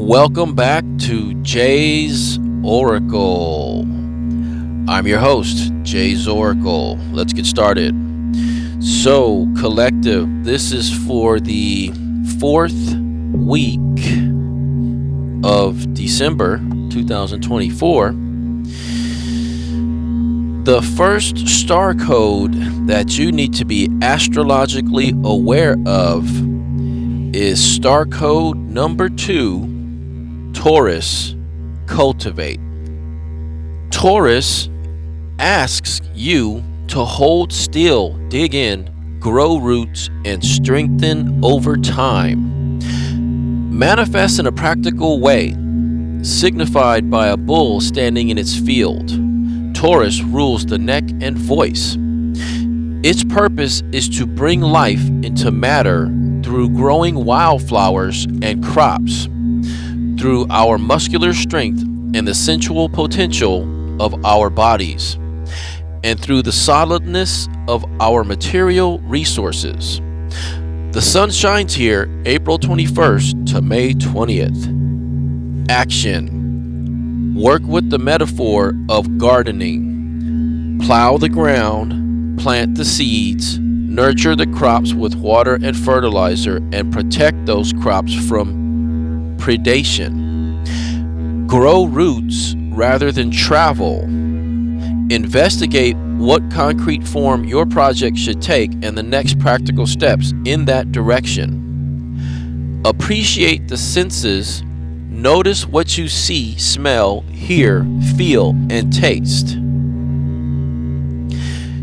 Welcome back to Jaze Oracle. I'm your host, Jaze Zoracle. Let's get started. So, collective, this is for the fourth week of December 2024. The first star code that you need to be astrologically aware of is star code number 2, Taurus, cultivate. Taurus asks you to hold still, dig in, grow roots, and strengthen over time. Manifest in a practical way, signified by a bull standing in its field. Taurus rules the neck and voice. Its purpose is to bring life into matter through growing wildflowers and crops, through our muscular strength and the sensual potential of our bodies, and through the solidness of our material resources. The sun shines here April 21st to May 20th. Action. Work with the metaphor of gardening. Plow the ground, plant the seeds, nurture the crops with water and fertilizer, and protect those crops from predation. Grow roots rather than travel. Investigate what concrete form your project should take and the next practical steps in that direction. Appreciate the senses. Notice what you see, smell, hear, feel, and taste.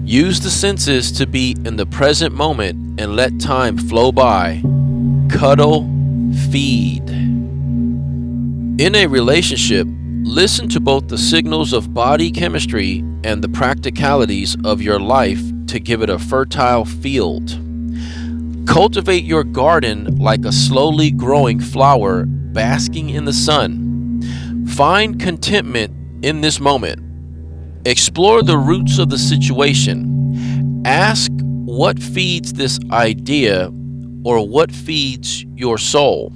Use the senses to be in the present moment and let time flow by. Cuddle, feed. In a relationship, listen to both the signals of body chemistry and the practicalities of your life to give it a fertile field. Cultivate your garden like a slowly growing flower basking in the sun. Find contentment in this moment. Explore the roots of the situation. Ask what feeds this idea or what feeds your soul.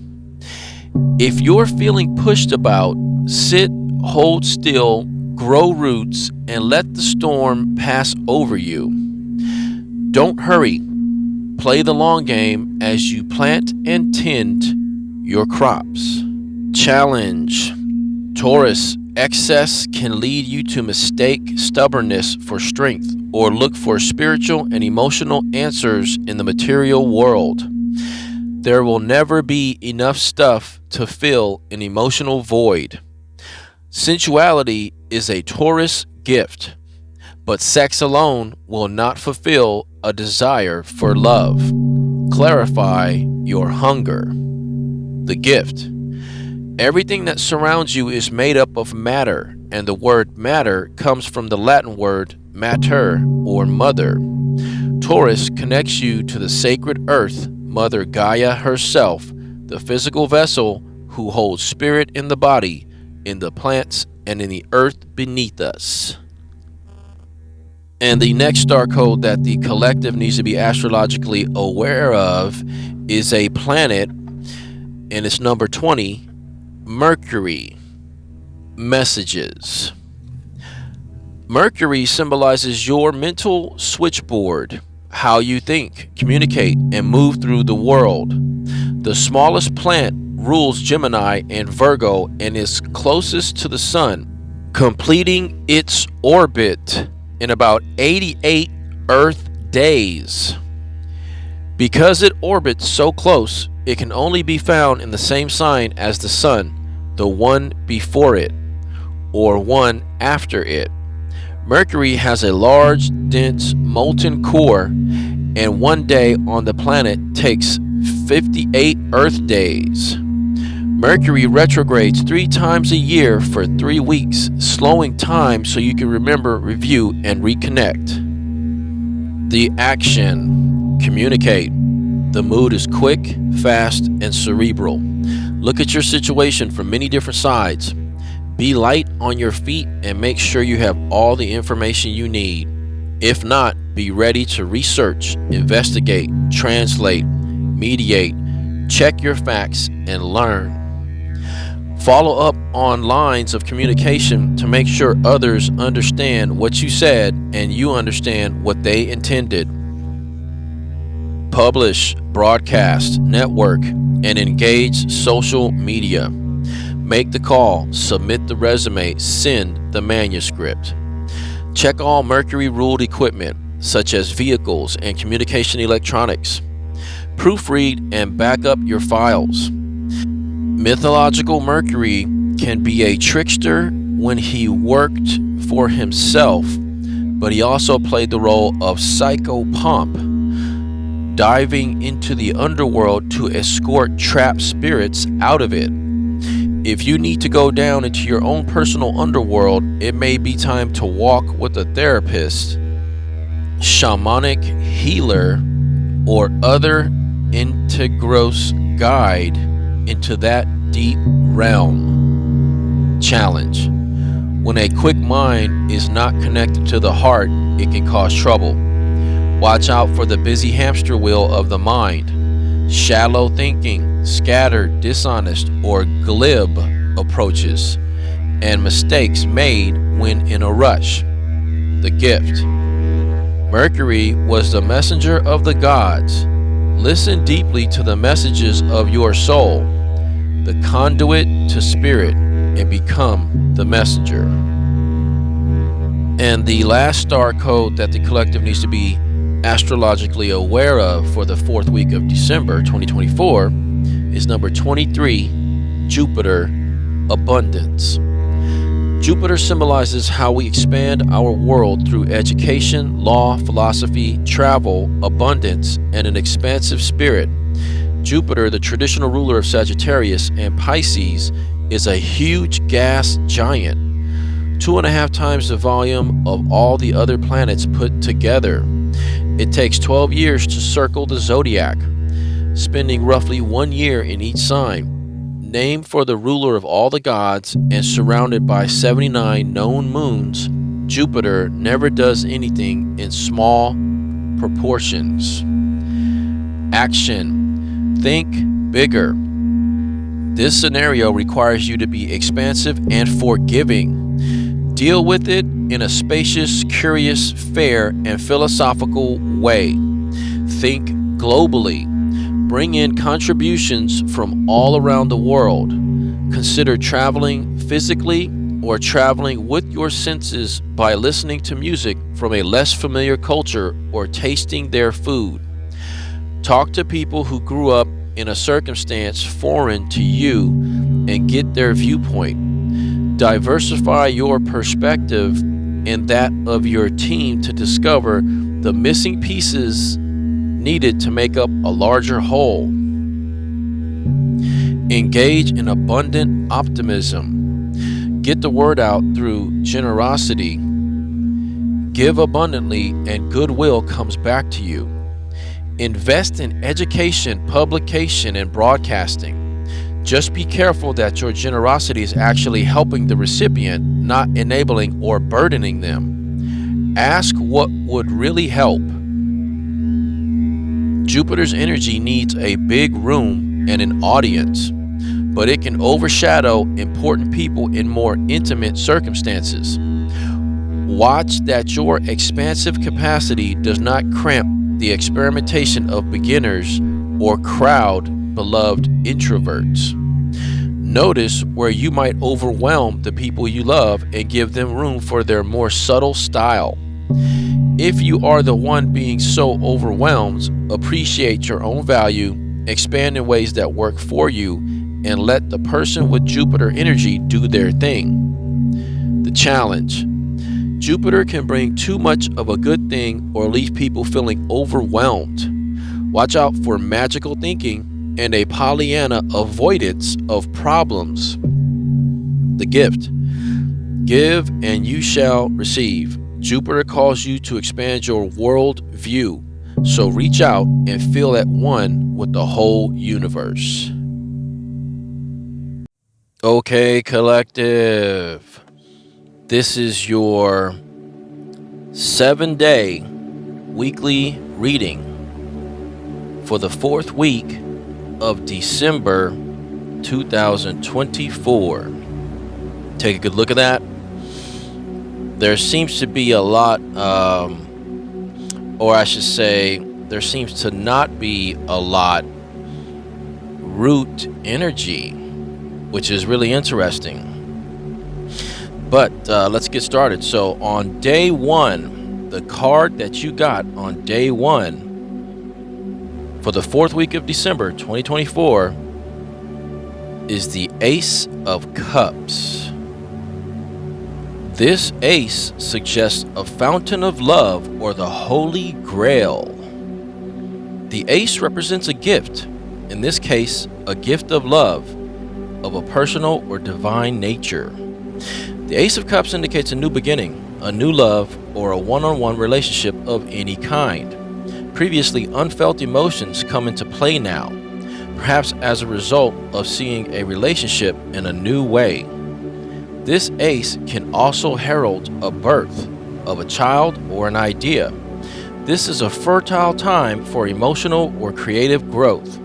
If you're feeling pushed about, sit, hold still, grow roots, and let the storm pass over you. Don't hurry. Play the long game as you plant and tend your crops. Challenge. Taurus, excess can lead you to mistake stubbornness for strength or look for spiritual and emotional answers in the material world. There will never be enough stuff to fill an emotional void. Sensuality is a Taurus gift, but sex alone will not fulfill a desire for love. Clarify your hunger. The gift. Everything that surrounds you is made up of matter, and the word matter comes from the Latin word mater, or mother. Taurus connects you to the sacred earth, Mother Gaia herself, the physical vessel who holds spirit in the body, in the plants, and in the earth beneath us. And the next star code that the collective needs to be astrologically aware of is a planet, and it's number 20, Mercury. Messages. Mercury symbolizes your mental switchboard, how you think, communicate, and move through the world. The smallest planet rules Gemini and Virgo and is closest to the Sun, completing its orbit in about 88 Earth days. Because it orbits so close, it can only be found in the same sign as the Sun, the one before it, or one after it. Mercury has a large, dense, molten core, and one day on the planet takes 58 Earth days. Mercury retrogrades 3 times a year for 3 weeks, slowing time so you can remember, review, and reconnect. The action. Communicate. The mood is quick, fast, and cerebral. Look at your situation from many different sides. Be light on your feet and make sure you have all the information you need. If not, be ready to research, investigate, translate, mediate, check your facts, and learn. Follow up on lines of communication to make sure others understand what you said and you understand what they intended. Publish, broadcast, network, and engage social media. Make the call, submit the resume, send the manuscript. Check all mercury-ruled equipment, such as vehicles and communication electronics. Proofread and back up your files. Mythological Mercury can be a trickster when he worked for himself, but he also played the role of psychopomp, diving into the underworld to escort trapped spirits out of it. If you need to go down into your own personal underworld, it may be time to walk with a therapist, shamanic healer, or other integros guide into that deep realm. Challenge. When a quick mind is not connected to the heart, it can cause trouble. Watch out for the busy hamster wheel of the mind, shallow thinking, scattered, dishonest, or glib approaches, and mistakes made when in a rush. The gift. Mercury was the messenger of the gods. Listen deeply to the messages of your soul, the conduit to spirit, and become the messenger. And the last star code that the collective needs to be astrologically aware of for the 4th week of December 2024 is number 23, Jupiter, abundance. Jupiter symbolizes how we expand our world through education, law, philosophy, travel, abundance, and an expansive spirit. Jupiter, the traditional ruler of Sagittarius and Pisces, is a huge gas giant, 2.5 times the volume of all the other planets put together. It takes 12 years to circle the zodiac, spending roughly 1 year in each sign. Named for the ruler of all the gods and surrounded by 79 known moons, Jupiter never does anything in small proportions. Action. Think bigger. This scenario requires you to be expansive and forgiving. Deal with it in a spacious, curious, fair, and philosophical way. Think globally. Bring in contributions from all around the world. Consider traveling physically or traveling with your senses by listening to music from a less familiar culture or tasting their food. Talk to people who grew up in a circumstance foreign to you and get their viewpoint. Diversify your perspective and that of your team to discover the missing pieces needed to make up a larger whole. Engage in abundant optimism. Get the word out through generosity. Give abundantly and goodwill comes back to you. Invest in education, publication, and broadcasting. Just be careful that your generosity is actually helping the recipient, not enabling or burdening them. Ask what would really help. Jupiter's energy needs a big room and an audience, but it can overshadow important people in more intimate circumstances. Watch that your expansive capacity does not cramp the experimentation of beginners or crowd beloved introverts. Notice where you might overwhelm the people you love and give them room for their more subtle style. If you are the one being so overwhelmed, appreciate your own value, expand in ways that work for you, and let the person with Jupiter energy do their thing. The challenge. Jupiter can bring too much of a good thing or leave people feeling overwhelmed. Watch out for magical thinking and a Pollyanna avoidance of problems. The gift. Give and you shall receive. Jupiter calls you to expand your world view, so reach out and feel at one with the whole universe. Okay, collective. This is your 7-day weekly reading for the 4th week of December 2024. Take a good look at that. There seems to be a lot, or I should say, there seems to not be a lot root energy, which is really interesting. But let's get started. So on day one, the card that you got on day one for the 4th week of December 2024 is the Ace of Cups. This ace suggests a fountain of love or the Holy Grail. The ace represents a gift, in this case, a gift of love of a personal or divine nature. The Ace of Cups indicates a new beginning, a new love, or a one-on-one relationship of any kind. Previously unfelt emotions come into play now, perhaps as a result of seeing a relationship in a new way. This ace can also herald a birth of a child or an idea. This is a fertile time for emotional or creative growth,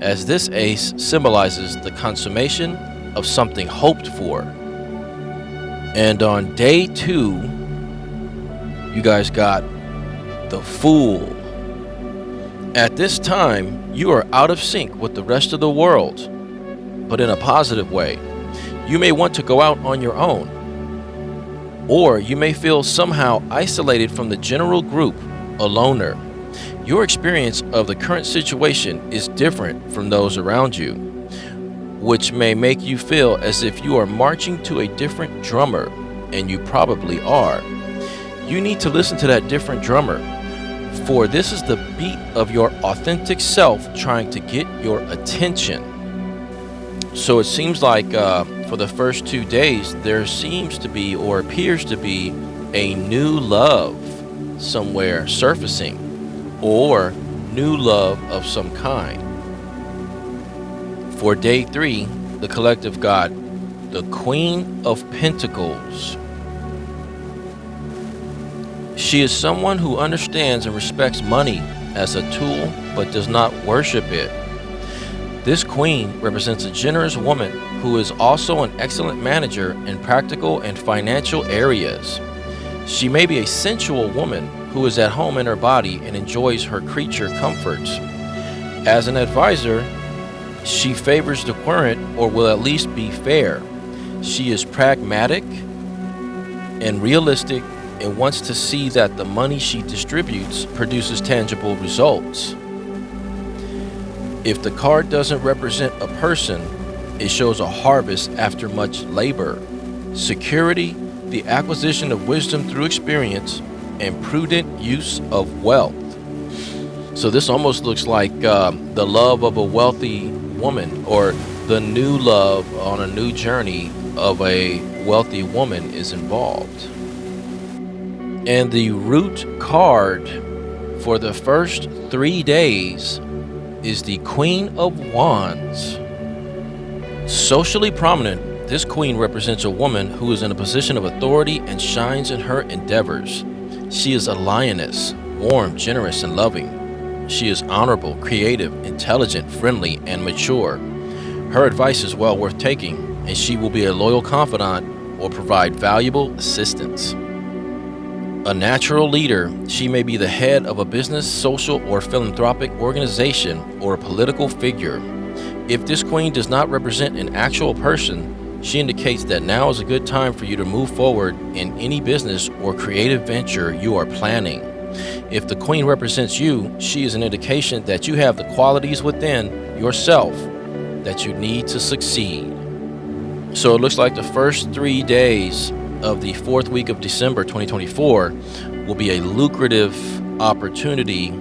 as this ace symbolizes the consummation of something hoped for. And on day two, you guys got the Fool. At this time, you are out of sync with the rest of the world, but in a positive way. You may want to go out on your own, or you may feel somehow isolated from the general group, a loner. Your experience of the current situation is different from those around you, which may make you feel as if you are marching to a different drummer, and you probably are. You need to listen to that different drummer, for this is the beat of your authentic self trying to get your attention. So it seems like for the first 2 days, there seems to be or appears to be a new love somewhere surfacing, or new love of some kind. For day 3, the collective got the Queen of Pentacles. She is someone who understands and respects money as a tool but does not worship it. This queen represents a generous woman who is also an excellent manager in practical and financial areas. She may be a sensual woman who is at home in her body and enjoys her creature comforts. As an advisor, she favors the current, or will at least be fair. She is pragmatic and realistic and wants to see that the money she distributes produces tangible results. If the card doesn't represent a person, it shows a harvest after much labor, security, the acquisition of wisdom through experience, and prudent use of wealth. So this almost looks like the love of a wealthy woman, or the new love on a new journey of a wealthy woman is involved. And the root card for the first 3 days is the Queen of Wands. Socially prominent, this queen represents a woman who is in a position of authority and shines in her endeavors. She is a lioness, warm, generous, and loving. She is honorable, creative, intelligent, friendly, and mature. Her advice is well worth taking, and she will be a loyal confidant or provide valuable assistance. A natural leader, she may be the head of a business, social, or philanthropic organization, or a political figure. If this queen does not represent an actual person, she indicates that now is a good time for you to move forward in any business or creative venture you are planning. If the queen represents you, she is an indication that you have the qualities within yourself that you need to succeed. So it looks like the first 3 days of the 4th week of December 2024 will be a lucrative opportunity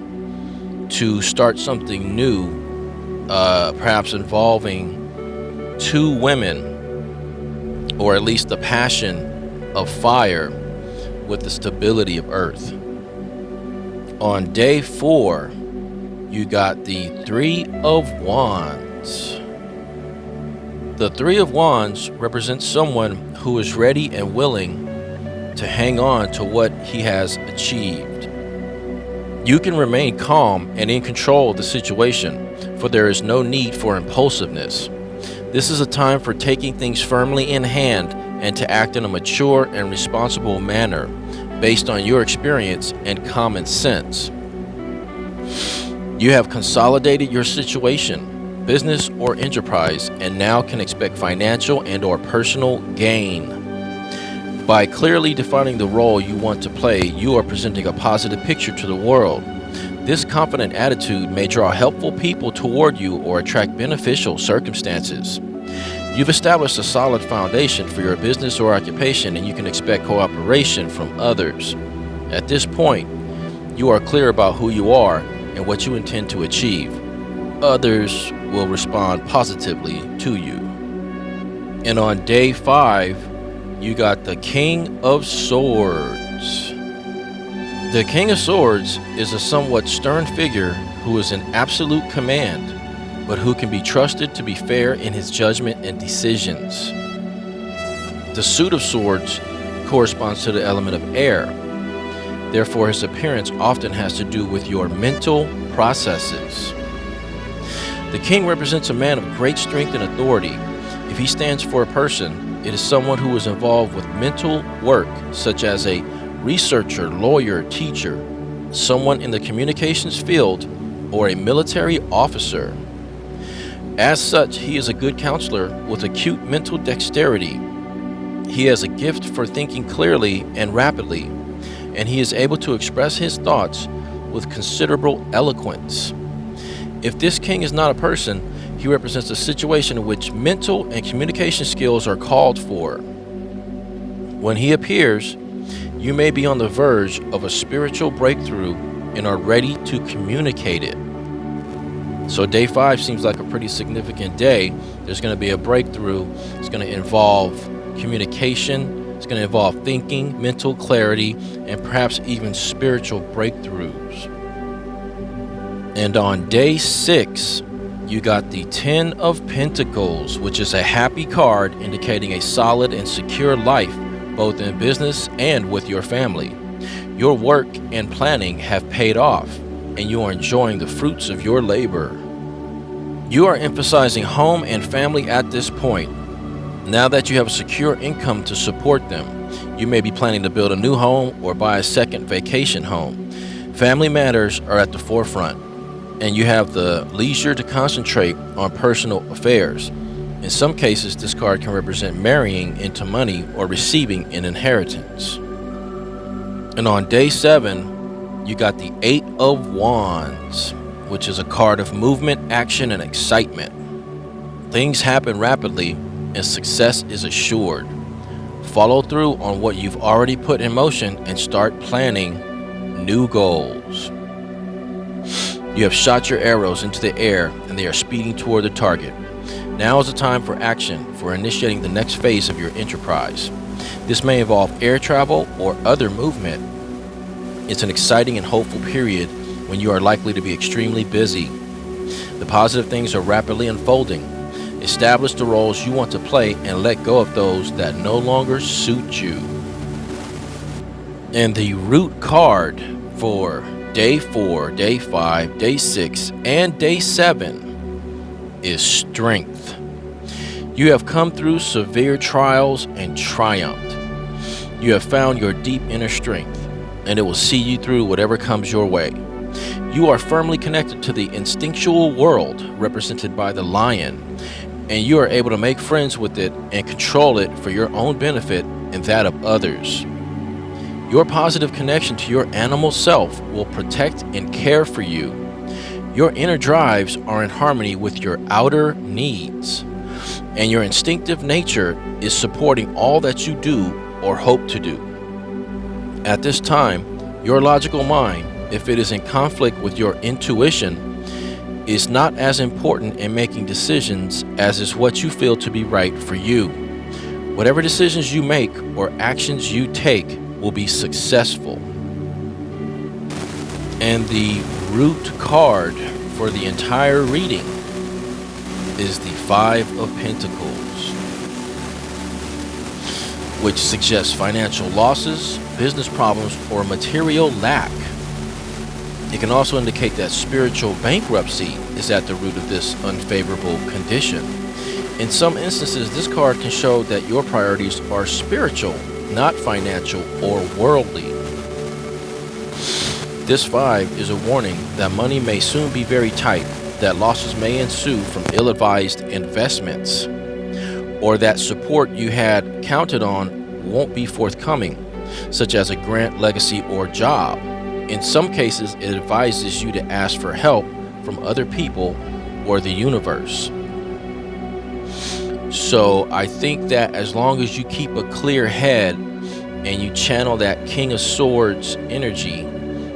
to start something new, perhaps involving 2 women, or at least the passion of fire with the stability of earth. On day 4, you got the 3 of Wands. The 3 of Wands represents someone who is ready and willing to hang on to what he has achieved. You can remain calm and in control of the situation, for there is no need for impulsiveness. This is a time for taking things firmly in hand and to act in a mature and responsible manner based on your experience and common sense. You have consolidated your situation, business or enterprise, and now can expect financial and/or personal gain. By clearly defining the role you want to play, you are presenting a positive picture to the world. This confident attitude may draw helpful people toward you or attract beneficial circumstances. You've established a solid foundation for your business or occupation, and you can expect cooperation from others. At this point, you are clear about who you are and what you intend to achieve. Others will respond positively to you. And on day 5, you got the King of Swords. The King of Swords is a somewhat stern figure who is in absolute command, but who can be trusted to be fair in his judgment and decisions. The suit of swords corresponds to the element of air. Therefore, his appearance often has to do with your mental processes. The king represents a man of great strength and authority. If he stands for a person, it is someone who is involved with mental work, such as a researcher, lawyer, teacher, someone in the communications field, or a military officer. As such, he is a good counselor with acute mental dexterity. He has a gift for thinking clearly and rapidly, and he is able to express his thoughts with considerable eloquence. If this king is not a person, he represents a situation in which mental and communication skills are called for. When he appears, you may be on the verge of a spiritual breakthrough and are ready to communicate it. So day 5 seems like a pretty significant day. There's going to be a breakthrough. It's going to involve communication. It's going to involve thinking, mental clarity, and perhaps even spiritual breakthroughs. And on day 6, you got the 10 of Pentacles, which is a happy card indicating a solid and secure life, both in business and with your family. Your work and planning have paid off, and you are enjoying the fruits of your labor. You are emphasizing home and family at this point. Now that you have a secure income to support them, you may be planning to build a new home or buy a second vacation home. Family matters are at the forefront, and you have the leisure to concentrate on personal affairs. In some cases, this card can represent marrying into money or receiving an inheritance. And on day 7, you got the 8 of Wands, which is a card of movement, action, and excitement. Things happen rapidly and success is assured. Follow through on what you've already put in motion and start planning new goals. You have shot your arrows into the air and they are speeding toward the target. Now is the time for action for initiating the next phase of your enterprise. This may involve air travel or other movement. It's an exciting and hopeful period when you are likely to be extremely busy. The positive things are rapidly unfolding. Establish the roles you want to play and let go of those that no longer suit you. And the root card for day 4, day 5, day 6, and day 7 is strength. You have come through severe trials and triumphed. You have found your deep inner strength, and it will see you through whatever comes your way. You are firmly connected to the instinctual world represented by the lion, and you are able to make friends with it and control it for your own benefit and that of others. Your positive connection to your animal self will protect and care for you. Your inner drives are in harmony with your outer needs, and your instinctive nature is supporting all that you do or hope to do. At this time, your logical mind, if it is in conflict with your intuition, is not as important in making decisions as is what you feel to be right for you. Whatever decisions you make or actions you take will be successful. And the root card for the entire reading is the 5 of Pentacles, which suggests financial losses, business problems, or material lack. It can also indicate that spiritual bankruptcy is at the root of this unfavorable condition. In some instances, this card can show that your priorities are spiritual, not financial or worldly. This 5 is a warning that money may soon be very tight, that losses may ensue from ill-advised investments, or that support you had counted on won't be forthcoming, such as a grant, legacy, or job. In some cases, it advises you to ask for help from other people or the universe. So I think that as long as you keep a clear head and you channel that King of Swords energy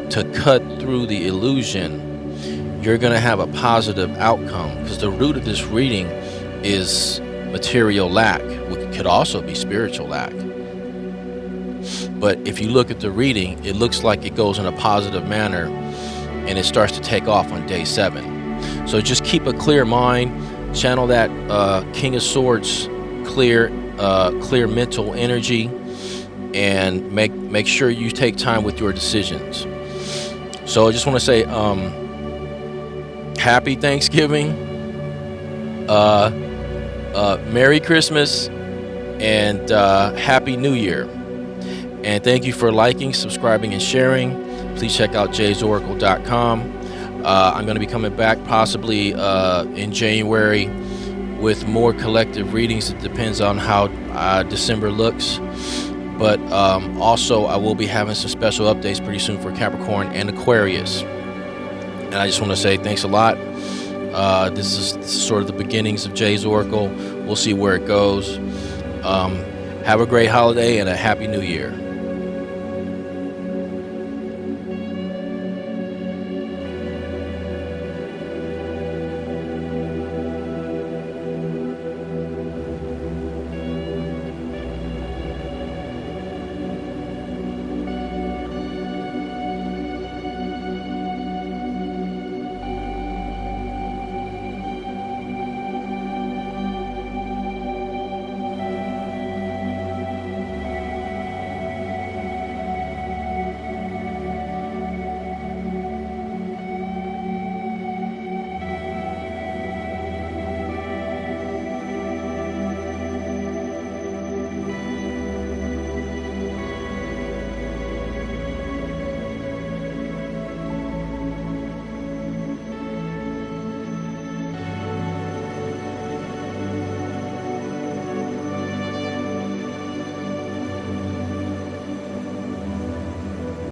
to cut through the illusion, you're going to have a positive outcome, because the root of this reading is material lack, which could also be spiritual lack. But if you look at the reading, it looks like it goes in a positive manner and it starts to take off on day 7. So just keep a clear mind, channel that King of Swords clear mental energy, and make sure you take time with your decisions. So I just want to say happy Thanksgiving, Merry Christmas, and Happy New Year. And thank you for liking, subscribing, and sharing. Please check out jazoracle.com. I'm going to be coming back possibly in January with more collective readings. It depends on how December looks. But also I will be having some special updates pretty soon for Capricorn and Aquarius. And I just want to say thanks a lot. This is sort of the beginnings of Jaze Oracle. We'll see where it goes. Have a great holiday and a Happy New Year.